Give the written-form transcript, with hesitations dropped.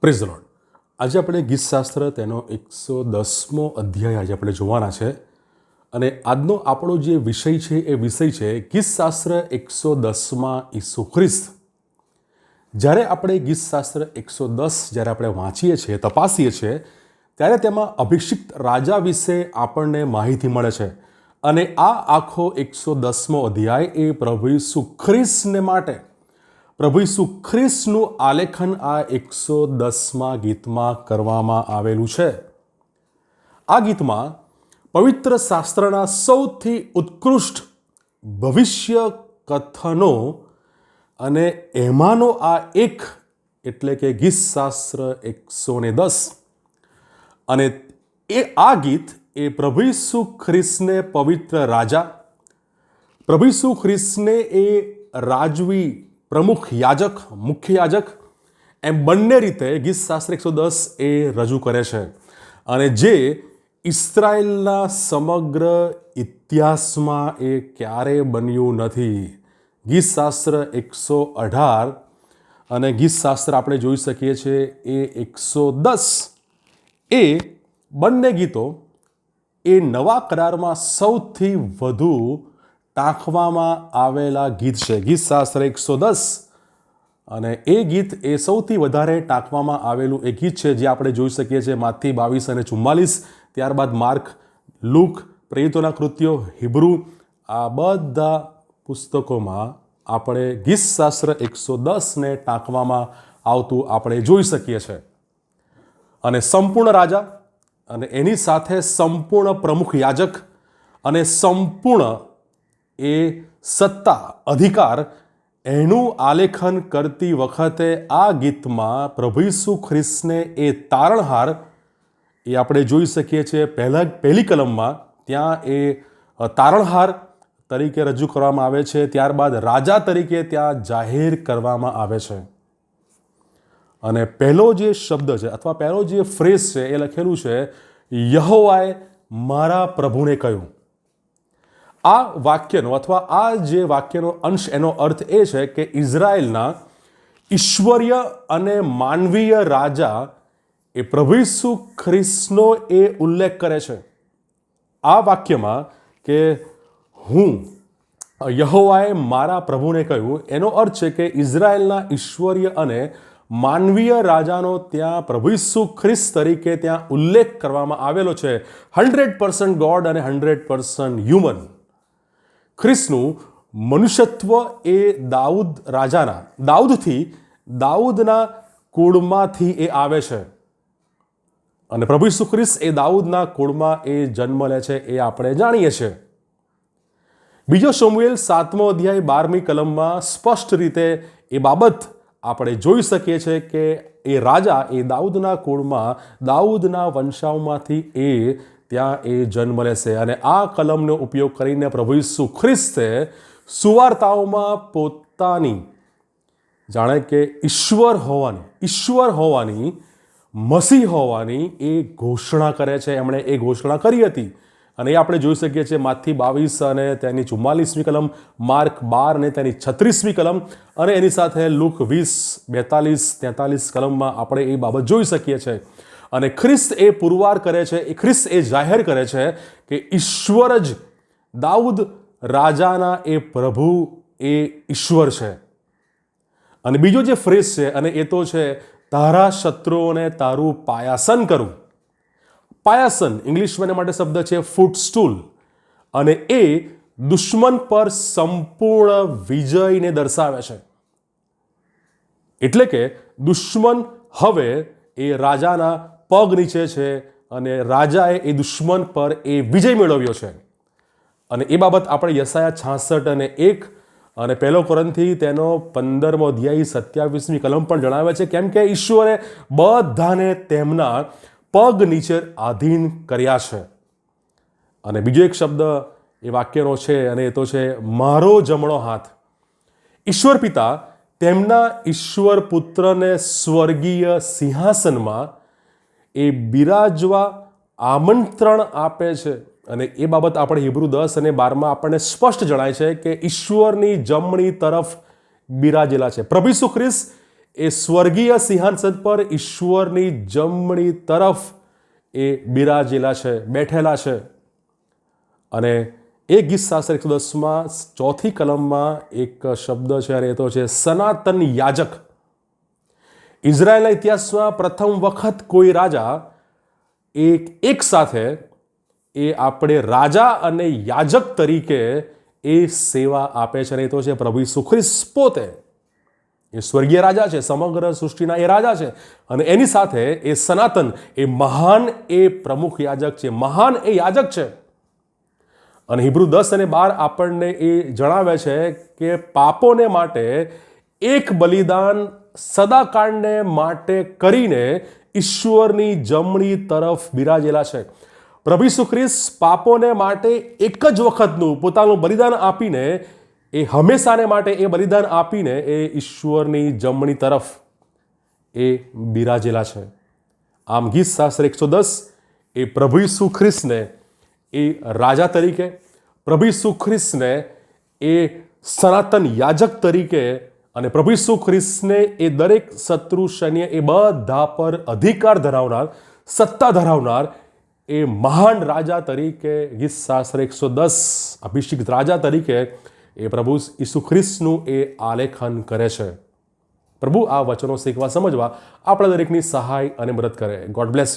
Praise the lord. આજે આપણે ગીતશાસ્ત્ર તેનો 110મો અધ્યાય આજે આપણે જોવાના છે. અને આજનો આપણો જે વિષય છે એ વિષય છે ગીતશાસ્ત્ર 110માં ઈસુ ખ્રિસ્ત. જ્યારે આપણે ગીતશાસ્ત્ર 110 જ્યારે આપણે વાંચીએ છીએ, તપાસીએ છીએ, ત્યારે તેમાં અભિષિક્ત રાજા વિશે આપણને માહિતી મળે છે. અને આ આખો 110મો અધ્યાય એ પ્રભુ ઈસુ ખ્રિસ્તને માટે, પ્રભુ ઈસુ ખ્રિસ્તનું આલેખન આ 110મા ગીતમાં કરવામાં આવેલું છે. આ ગીતમાં પવિત્ર શાસ્ત્રના સૌથી ઉત્કૃષ્ટ ભવિષ્ય કથનો અને એમાંનો આ એક એટલે કે ગીતશાસ્ત્ર 110. અને આ ગીત એ પ્રભુ ઈસુ ખ્રિસ્તને પવિત્ર રાજા, પ્રભુ ઈસુ ખ્રિસ્તને એ રાજવી પ્રમુખ યાજક, મુખ્ય યાજક, એમ બંને રીતે ગીતશાસ્ત્ર 110 એ રજૂ કરે છે. અને જે ઇઝરાયલના સમગ્ર ઇતિહાસમાં એ ક્યારેય બન્યું નથી. ગીતશાસ્ત્ર 118 અને ગીતશાસ્ત્ર આપણે જોઈ શકીએ છીએ એ 110 એ બંને ગીતો એ નવા કરારમાં સૌથી વધુ ટાંકવામાં આવેલા ગીત છે. ગીતશાસ્ત્ર 110 અને એ ગીત એ સૌથી વધારે ટાંકવામાં આવેલું એ ગીત છે, જે આપણે જોઈ શકીએ છીએ માથી 22 અને 44, ત્યારબાદ માર્ક, લૂક, પ્રેરિતોના કૃત્યો, હિબ્રુ, આ બધા પુસ્તકોમાં આપણે ગીતશાસ્ત્ર 110ને ટાંકવામાં આવતું આપણે જોઈ શકીએ છીએ. અને સંપૂર્ણ રાજા અને એની સાથે સંપૂર્ણ પ્રમુખ યાજક અને સંપૂર્ણ એ સત્તા, અધિકાર, એનું આલેખન કરતી વખતે આ ગીતમાં પ્રભુ ઈસુ ખ્રિસ્તને એ તારણહાર એ આપણે જોઈ શકીએ છીએ. પહેલી કલમમાં ત્યાં એ તારણહાર તરીકે રજૂ કરવામાં આવે છે, ત્યારબાદ રાજા તરીકે ત્યાં જાહેર કરવામાં આવે છે. અને પહેલો જે શબ્દ છે અથવા પહેલો જે ફ્રેઝ છે એ લખેલું છે, યહોવાએ મારા પ્રભુને કહ્યું. આ વાક્યનો અથવા આ જે વાક્યનો અંશ, એનો અર્થ એ છે કે ઇઝરાયલના ઈશ્વરીય અને માનવીય રાજા એ પ્રભુ ઈસુ ખ્રિસ્તનો એ ઉલ્લેખ કરે છે આ વાક્યમાં કે હું, યહોવાએ મારા પ્રભુને કહ્યું. એનો અર્થ છે કે ઇઝરાયલના ઈશ્વરીય અને માનવીય રાજાનો ત્યાં પ્રભુ ઈસુ ખ્રિસ્ત તરીકે ત્યાં ઉલ્લેખ કરવામાં આવેલો છે. 100% ગોડ અને 100% હ્યુમન. ખ્રિસ્તનું મનુષ્યત્વ એ દાઉદ રાજાના, દાઉદના કુળમાંથી એ આવે છે. અને પ્રભુ ઈસુ ખ્રિસ્ત એ દાઉદના કુળમાં એ જન્મ લે છે, એ આપણે જાણીએ છીએ. બીજો શમુએલ 7મો અધ્યાય 12મી કલમમાં સ્પષ્ટ રીતે એ બાબત આપણે જોઈ શકીએ છીએ કે એ રાજા એ દાઉદના કુળમાં, દાઉદના વંશાવમાંથી એ ત્યાં એ જન્મ લેશે. અને આ કલમનો ઉપયોગ કરીને પ્રભુ ઈસુ ખ્રિસ્તે સુવાર્તાઓમાં પોતાની જાણે કે ઈશ્વર હોવાની, મસીહ હોવાની એ ઘોષણા કરે છે. એમણે એ ઘોષણા કરી હતી અને એ આપણે જોઈ શકીએ છીએ માથી 22 અને તેની 44મી કલમ, માર્ક 12 અને તેની 36મી કલમ, અને એની સાથે લૂક 20, 42, 43 કલમમાં આપણે એ બાબત જોઈ શકીએ છીએ. અને ખ્રિસ્ત એ પુરવાર કરે છે, એ ખ્રિસ્ત એ જાહેર કરે છે કે ઈશ્વર જ, દાઉદ રાજાના એ પ્રભુ એ ઈશ્વર છે. અને બીજો જે ફ્રેઝ છે અને એ તો છે, તારા શત્રુઓને તારું પાયાસન કરું. પાયાસન ઇંગ્લિશમાં માટે શબ્દ છે ફૂટસ્ટૂલ, અને એ દુશ્મન પર સંપૂર્ણ વિજયને દર્શાવે છે. એટલે કે દુશ્મન હવે એ રાજાના પગ નીચે છે અને રાજાએ એ દુશ્મન પર એ વિજય મેળવ્યો છે. અને એ બાબત આપણે યશાયા 66 અને 1 અને 1 કોરિન્થી તેનો 15મો અધ્યાય 27મી કલમ પણ જણાવે છે, કેમ કે ઈશ્વરે બધાને તેમના પગ નીચે આધીન કર્યા છે. અને બીજો એક શબ્દ એ વાક્યનો છે અને એ તો છે મારો જમણો હાથ. ઈશ્વર પિતા તેમના ઈશ્વર પુત્રને સ્વર્ગીય સિંહાસનમાં એ બિરાજવા આમંત્રણ આપે છે. અને એ બાબત આપણે હિબ્રુ 10 અને 12માં આપણને સ્પષ્ટ જણાય છે કે ઈશ્વરની જમણી તરફ બિરાજેલા છે. પ્રભુ ઈસુ ખ્રિસ્ત એ સ્વર્ગીય સિંહાસન પર ઈશ્વરની જમણી તરફ એ બિરાજેલા છે, બેઠેલા છે. અને એ ગીતશાસ્ત્ર 110માં 4th કલમમાં એક શબ્દ છે અને એ તો છે સનાતન યાજક. ઇઝરાયેલના ઇતિહાસમાં પ્રથમ વખત કોઈ રાજા એક સાથે એ આપણે રાજા અને યાજક તરીકે એ સેવા આપે છે અને એ તો છે પ્રભુ ઈસુ ખ્રિસ્ત પોતે. એ સ્વર્ગીય રાજા છે, સમગ્ર સૃષ્ટિના એ રાજા છે અને એની સાથે એ સનાતન, એ મહાન, એ પ્રમુખ યાજક છે, મહાન એ યાજક છે. અને હિબ્રુ 10 અને 12 આપણને એ જણાવે છે કે પાપોને માટે એક બલિદાન સદાકાળને માટે કરીને ઈશ્વરની જમણી તરફ બિરાજેલા છે. પ્રભુ ઈસુ ખ્રિસ્ત પાપોને માટે એક જ વખતનું પોતાનું બલિદાન આપીને, એ હંમેશાને માટે એ બલિદાન આપીને એ ઈશ્વરની જમણી તરફ એ બિરાજેલા છે. આમ ગીતશાસ્ત્ર 110 એ પ્રભુ ઈસુ ખ્રિસ્તને એ રાજા તરીકે, પ્રભુ ઈસુ ખ્રિસ્તને એ સનાતન યાજક તરીકે અને પ્રભુ ઈસુ ખ્રિસ્તને એ દરેક શત્રુ સૈન્ય એ બધા પર અધિકાર ધરાવનાર, સત્તા ધરાવનાર એ મહાન રાજા તરીકે ગીતશાસ્ત્ર 110 અભિષિક્ત રાજા તરીકે એ પ્રભુ ઈસુ ખ્રિસ્તનું એ આલેખન કરે છે. પ્રભુ આ વચનો શીખવા સમજવા આપણા દરેકની સહાય અને મદદ કરે. God bless you.